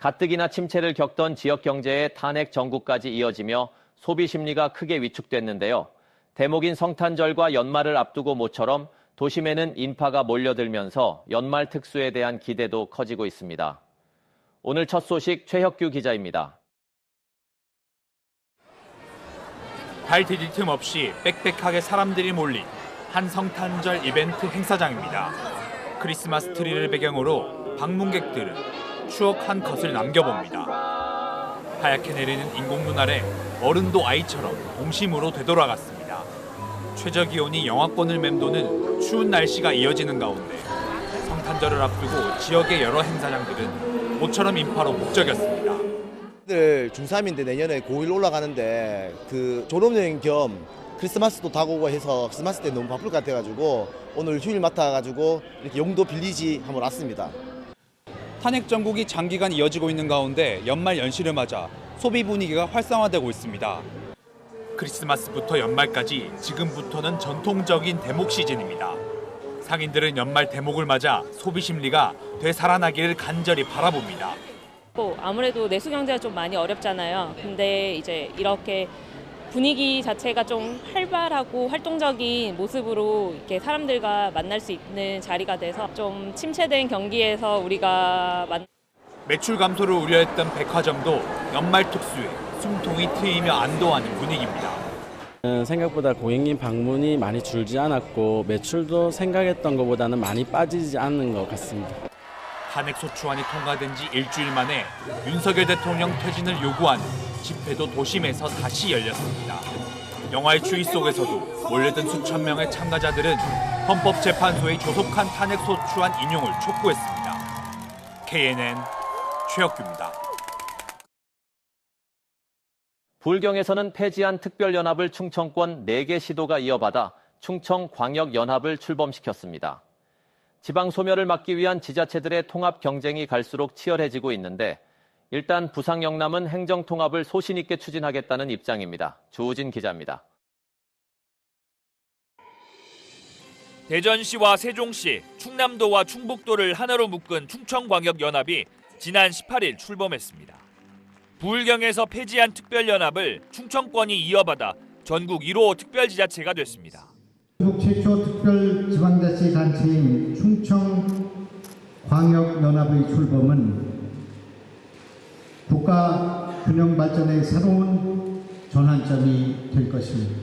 가뜩이나 침체를 겪던 지역 경제의 탄핵 정국까지 이어지며 소비 심리가 크게 위축됐는데요. 대목인 성탄절과 연말을 앞두고 모처럼 도심에는 인파가 몰려들면서 연말 특수에 대한 기대도 커지고 있습니다. 오늘 첫 소식 최혁규 기자입니다. 발 디딜 틈 없이 빽빽하게 사람들이 몰린 한 성탄절 이벤트 행사장입니다. 크리스마스 트리를 배경으로 방문객들은 추억 한 컷을 남겨봅니다. 하얗게 내리는 인공눈 아래 어른도 아이처럼 동심으로 되돌아갔습니다. 최저기온이 영하권을 맴도는 추운 날씨가 이어지는 가운데 성탄절을 앞두고 지역의 여러 행사장들은 모처럼 인파로 북적였습니다. 중3인데 내년에 고1 올라가는데 그 졸업여행 겸 크리스마스도 다가오고 해서 크리스마스 때 너무 바쁠 것 같아가지고 오늘 휴일 맡아가지고 이렇게 용도 빌리지 한번 왔습니다. 탄핵 정국이 장기간 이어지고 있는 가운데 연말 연시를 맞아 소비 분위기가 활성화되고 있습니다. 크리스마스부터 연말까지 지금부터는 전통적인 대목 시즌입니다. 상인들은 연말 대목을 맞아 소비 심리가 되살아나기를 간절히 바라봅니다. 아무래도 내수 경제가 좀 많이 어렵잖아요. 근데 이제 이렇게 분위기 자체가 좀 활발하고 활동적인 모습으로 이렇게 사람들과 만날 수 있는 자리가 돼서 좀 침체된 경기에서 우리가 매출 감소를 우려했던 백화점도 연말 특수에 숨통이 트이며 안도하는 분위기입니다. 생각보다 고객님 방문이 많이 줄지 않았고 매출도 생각했던 것보다는 많이 빠지지 않는 것 같습니다. 탄핵 소추안이 통과된 지 일주일 만에 윤석열 대통령 퇴진을 요구하는 집회도 도심에서 다시 열렸습니다. 영화의 추위 속에서도 몰려든 수천 명의 참가자들은 헌법재판소의 조속한 탄핵 소추안 인용을 촉구했습니다. KNN 최혁규입니다. 부울경에서는 폐지한 특별연합을 충청권 4개 시도가 이어받아 충청광역연합을 출범시켰습니다. 지방 소멸을 막기 위한 지자체들의 통합 경쟁이 갈수록 치열해지고 있는데 일단 부상 영남은 행정 통합을 소신 있게 추진하겠다는 입장입니다. 주우진 기자입니다. 대전시와 세종시, 충남도와 충북도를 하나로 묶은 충청광역연합이 지난 18일 출범했습니다. 부울경에서 폐지한 특별연합을 충청권이 이어받아 전국 1호 특별지자체가 됐습니다. 전국 최초 특별지방자치 단체인 충청광역연합의 출범은 국가 균형 발전의 새로운 전환점이 될 것입니다.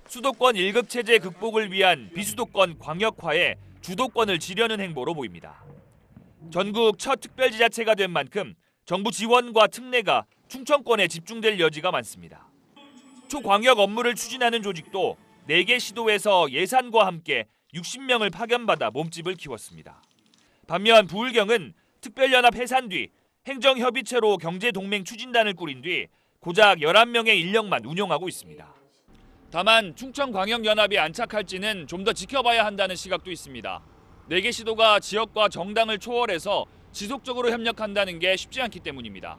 수도권 1급 체제 극복을 위한 비수도권 광역화에 주도권을 지려는 행보로 보입니다. 전국 첫 특별지자체가 된 만큼 정부 지원과 특례가 충청권에 집중될 여지가 많습니다. 초광역 업무를 추진하는 조직도 4개 시도에서 예산과 함께 60명을 파견받아 몸집을 키웠습니다. 반면 부울경은 특별연합 해산 뒤 행정협의체로 경제동맹 추진단을 꾸린 뒤 고작 11명의 인력만 운영하고 있습니다. 다만 충청광역연합이 안착할지는 좀 더 지켜봐야 한다는 시각도 있습니다. 4개 시도가 지역과 정당을 초월해서 지속적으로 협력한다는 게 쉽지 않기 때문입니다.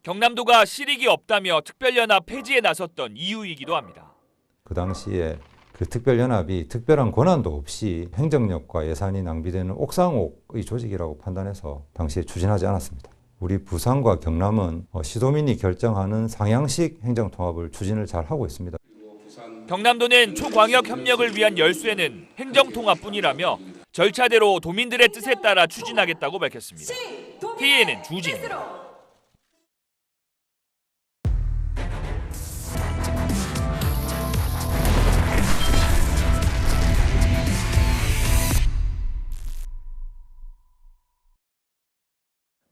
경남도가 실익이 없다며 특별연합 폐지에 나섰던 이유이기도 합니다. 그 당시에 그 특별연합이 특별한 권한도 없이 행정력과 예산이 낭비되는 옥상옥의 조직이라고 판단해서 당시에 추진하지 않았습니다. 우리 부산과 경남은 시도민이 결정하는 상향식 행정통합을 추진을 잘 하고 있습니다. 경남도는 초광역 협력을 위한 열쇠는 행정통합뿐이라며 절차대로 도민들의 뜻에 따라 추진하겠다고 밝혔습니다. KNN 주진입니다.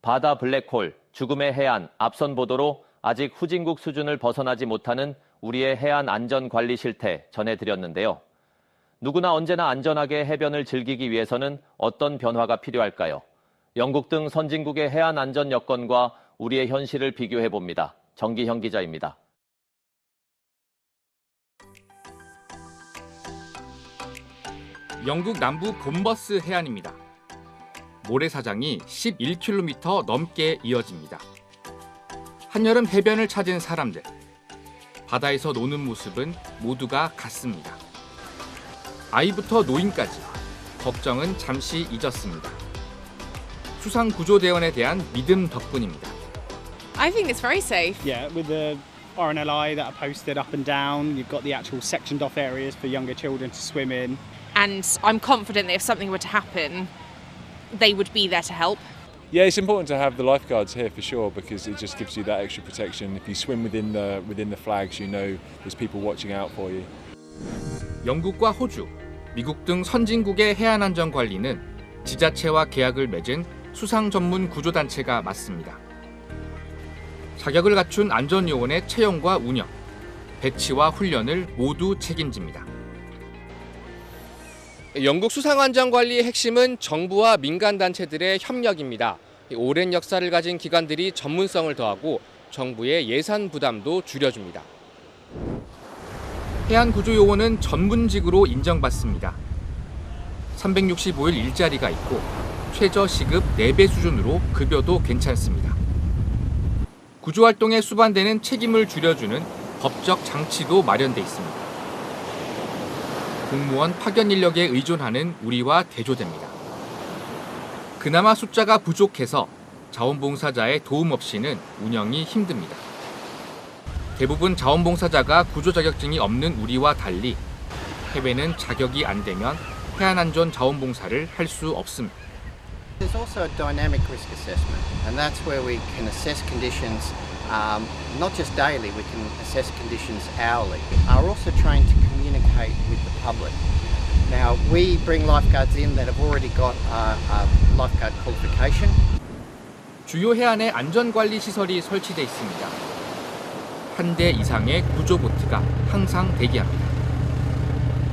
바다 블랙홀, 죽음의 해안, 앞선 보도로 아직 후진국 수준을 벗어나지 못하는 우리의 해안 안전 관리 실태 전해드렸는데요. 누구나 언제나 안전하게 해변을 즐기기 위해서는 어떤 변화가 필요할까요? 영국 등 선진국의 해안 안전 여건과 우리의 현실을 비교해봅니다. 정기형 기자입니다. 영국 남부 곰버스 해안입니다. 모래사장이 11km 넘게 이어집니다. 한여름 해변을 찾은 사람들. 바다에서 노는 모습은 모두가 같습니다. 아이부터 노인까지 걱정은 잠시 잊었습니다. 수상구조대원에 대한 믿음 덕분입니다. I think it's very safe. Yeah, with the RNLI that are posted up and down, you've got the actual sectioned off areas for younger children to swim in. And I'm confident that if something were to happen, they would be there to help. Yeah, it's important to have the lifeguards here for sure because it just gives you that extra protection. If you swim within the flags, you know there's people watching out for you. 영국과 호주, 미국 등 선진국의 해안 안전 관리는 지자체와 계약을 맺은 수상 전문 구조단체가 맡습니다. 자격을 갖춘 안전요원의 채용과 운영, 배치와 훈련을 모두 책임집니다. 영국 수상안전관리의 핵심은 정부와 민간단체들의 협력입니다. 오랜 역사를 가진 기관들이 전문성을 더하고 정부의 예산 부담도 줄여줍니다. 해안구조요원은 전문직으로 인정받습니다. 365일 일자리가 있고 최저 시급 4배 수준으로 급여도 괜찮습니다. 구조활동에 수반되는 책임을 줄여주는 법적 장치도 마련돼 있습니다. 공무원 파견 인력에 의존하는 우리와 대조됩니다. 그나마 숫자가 부족해서 자원봉사자의 도움 없이는 운영이 힘듭니다. 대부분 자원봉사자가 구조 자격증이 없는 우리와 달리 해외는 자격이 안 되면 해안안전 자원봉사를 할 수 없습니다. There's also a dynamic risk assessment, and that's where we can assess conditions not just daily, we can assess conditions hourly. Are also trained to communicate with the public. Now, we bring lifeguards in that have already got a lifeguard qualification. 주요 해안에 안전관리 시설이 설치돼 있습니다. 한 대 이상의 구조보트가 항상 대기합니다.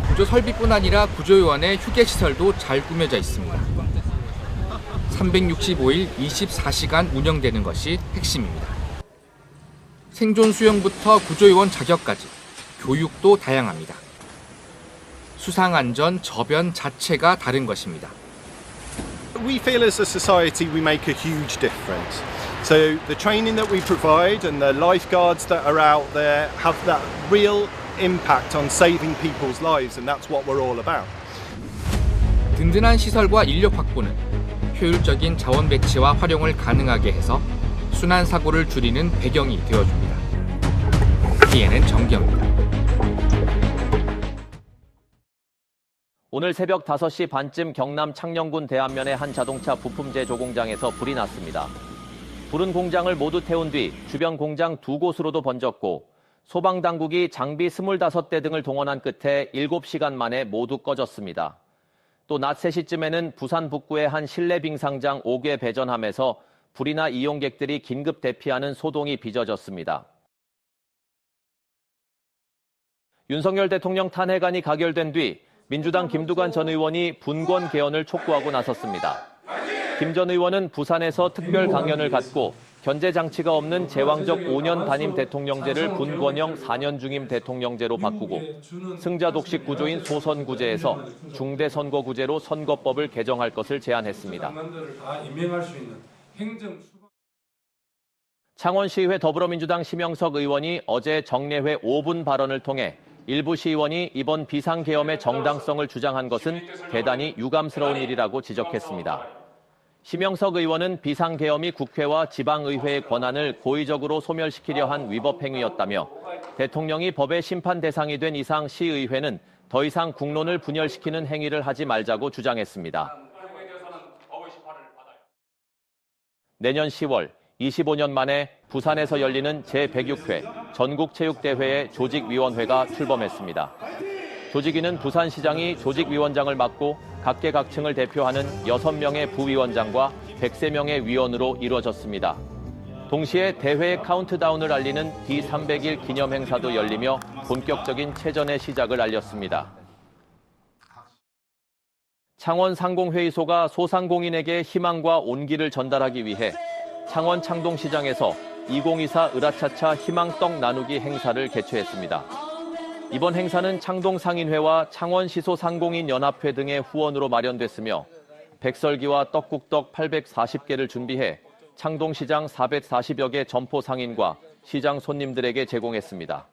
구조 설비뿐 아니라 구조요원의 휴게 시설도 잘 꾸며져 있습니다. 365일 24시간 운영되는 것이 핵심입니다. 생존 수영부터 구조요원 자격까지 교육도 다양합니다. 수상안전 저변 자체가 다른 것입니다. We feel as a society we make a huge difference. So the training that we provide and the lifeguards that are out there have that real impact on saving people's lives, and that's what we're all about. 든든한 시설과 인력 확보는 효율적인 자원 배치와 활용을 가능하게 해서 순환 사고를 줄이는 배경이 되어줍니다. TNN 정경입니다. 오늘 새벽 5시 반쯤 경남 창녕군 대안면의 한 자동차 부품 제조 공장에서 불이 났습니다. 불은 공장을 모두 태운 뒤 주변 공장 2곳으로도 번졌고 소방당국이 장비 25대 등을 동원한 끝에 7시간 만에 모두 꺼졌습니다. 또 낮 3시쯤에는 부산 북구의 한 실내 빙상장 5개 배전함에서 불이나 이용객들이 긴급 대피하는 소동이 빚어졌습니다. 윤석열 대통령 탄핵안이 가결된 뒤 민주당 김두관 전 의원이 분권 개헌을 촉구하고 나섰습니다. 김 전 의원은 부산에서 특별 강연을 갖고 견제 장치가 없는 제왕적 5년 단임 대통령제를 분권형 4년 중임 대통령제로 바꾸고 승자 독식 구조인 소선구제에서 중대선거구제로 선거법을 개정할 것을 제안했습니다. 창원시의회 더불어민주당 심영석 의원이 어제 정례회 5분 발언을 통해 일부 시의원이 이번 비상계엄의 정당성을 주장한 것은 대단히 유감스러운 일이라고 지적했습니다. 심영석 의원은 비상계엄이 국회와 지방의회의 권한을 고의적으로 소멸시키려 한 위법 행위였다며 대통령이 법의 심판 대상이 된 이상 시의회는 더 이상 국론을 분열시키는 행위를 하지 말자고 주장했습니다. 내년 10월 25년 만에 부산에서 열리는 제106회 전국체육대회의 조직위원회가 출범했습니다. 조직위는 부산시장이 조직위원장을 맡고 각계각층을 대표하는 6명의 부위원장과 103명의 위원으로 이루어졌습니다. 동시에 대회의 카운트다운을 알리는 D300일 기념행사도 열리며 본격적인 체전의 시작을 알렸습니다. 창원 상공회의소가 소상공인에게 희망과 온기를 전달하기 위해 창원 창동시장에서 2024 으라차차 희망떡 나누기 행사를 개최했습니다. 이번 행사는 창동상인회와 창원시소 상공인연합회 등의 후원으로 마련됐으며 백설기와 떡국떡 840개를 준비해 창동시장 440여 개 점포 상인과 시장 손님들에게 제공했습니다.